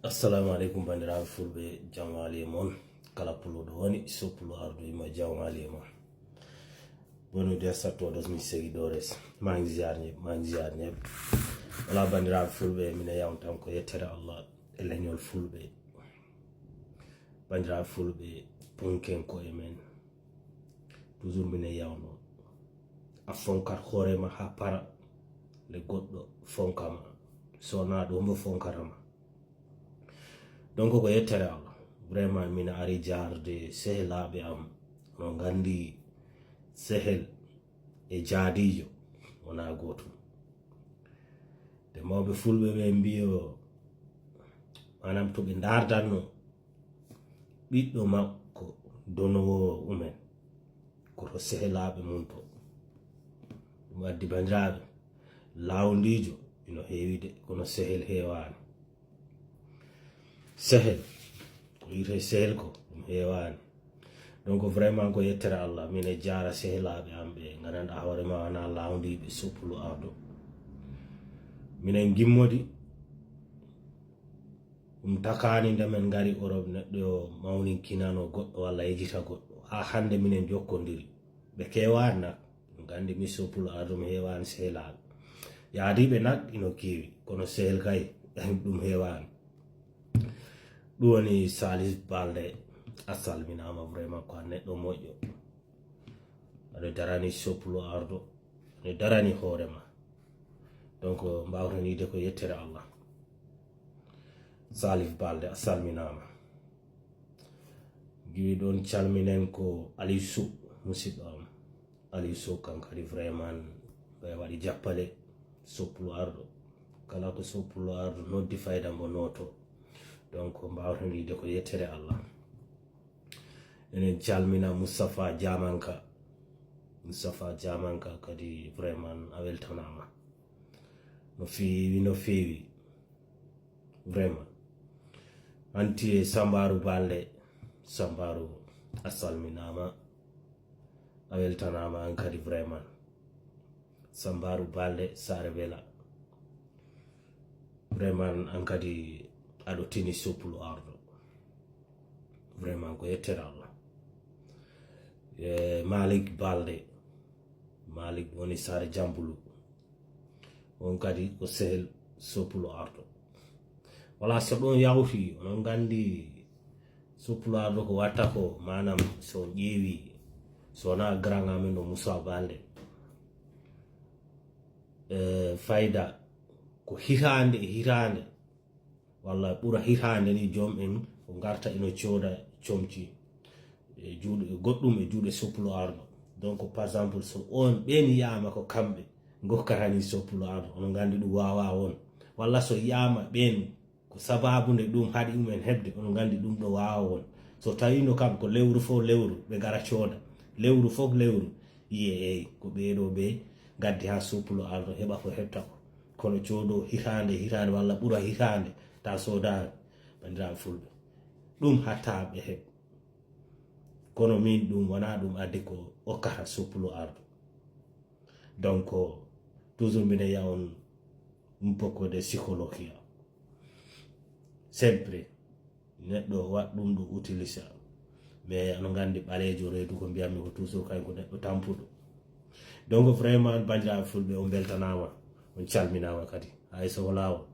Assalamu alaikum bandiraɓe fulɓe, jam wali e mon kala puluɗo woni soppulo ardoyima jam wali e mon bonu de sattoɗos mi seguidores mangi ziar ñebe wala bandiraɓe fulɓe mine yawon tan ko yettere Allah e leñol fulɓe bandiraɓe fulɓe punken koye men toujours mine yawno a fonkat hoorema ha para le goɗɗo fonkama sona ɗo mbo fonkatama. Donc ko yettere Allah vraiment mina ari jarde sehelaɓe am no gandi sehel e jaadijo wona gotum de mawɓe fulɓe ɓe mbiyo manam to ɓe dardanno ɓiɗɗo makko donowo umen koto sehelaɓe mum to ɗum addi bandiraɓe lawdijo ino heewi de kono sehel heewani. Sehel ko yite sehel ko ɗum heewani. Donc vraiment ko yettere Allah mine jara sehelaɓe am ɓe gandanɗa hoorema wona lawdiɓe soppulu ardo minen gimmodi ɗum takani ndemen gari Europe neɗɗo mawnin kinano goɗɗo walla yejita goɗɗo ha hande minen jokkodiri ɓe kewani nak ɗum gandi mi soppulu ardo mi heewani sehelaɓe yaadiɓe nak ino keewi kono sehel kay ɗum heewani. ɗum woni Salif Balde a salminama vraiment ko a neɗɗo moƴƴo aɗa darani soppulu ardo aɗa darani hoorema donc mbawten yide ko yettere Allah. Salif Balde a salminama giwi ɗon calminen ko Aliou Sow musidɗo am Aliou Sow kan kadi vraiment ɓe waɗi jappale soppulu ardo kala ko soppulu ardo noddi fayda mbo noto. Donc mbawten yide ko yettere Allah. Enen calmina Moustapha Diamanka kadi vraiment a weltanama no feewi vraiment anti Sambaru Balde Sambaru a salminama a weltanama an kadi vraiment Sambaru Balde Sare Bela vraiment an kadi aɗo tini soppulu ardo vraiment ko yettere Allah. Malik Balde Malik woni Sare Jambulu on kadi ko sehel soppulu ardo wala so ɗon yawti onon gandi soppulu ardo ko watta ko manam so ƴeewi sona grand amen no Moussa Balde fayda ko hitande e hitande walla ɓura hitande ni joom en ko garta ino cooda comci juuɗe goɗɗum e juuɗe soppulu ardo. Donc par exemple so on ɓen yiyama ko kamɓe gokkatani soppulu ardo onon gandi ɗum wawa won walla so yiyama ɓen ko sababude ɗum haɗi ɗumen hebde onon gandi ɗum ɗo wawa won so tawino kam ko lewru fof lewru ɓe gara cooda lewru fof lewru yiye eyi ko ɓeɗo ɓe gaddi ha soppulu ardo heɓa ko hebta ko kono coodo hitande walla ɓura hitande ta sodani bandiraɓe fulɓe ɗum hatta ɓe heɓ kono min ɗum wona ɗum addi ko okkata soppulu ardo. Donc toujours mine yawon un poco de psychologia sempre neɗɗo wat ɗum ɗo utilisa mais ano gandi ɓalejo reedu ko mbiyammi ko toujours kay ko neɗɗo tampuɗo. Donc vraiment bandiraɓe fulɓe on beltanama on calminama kadi hay so lawol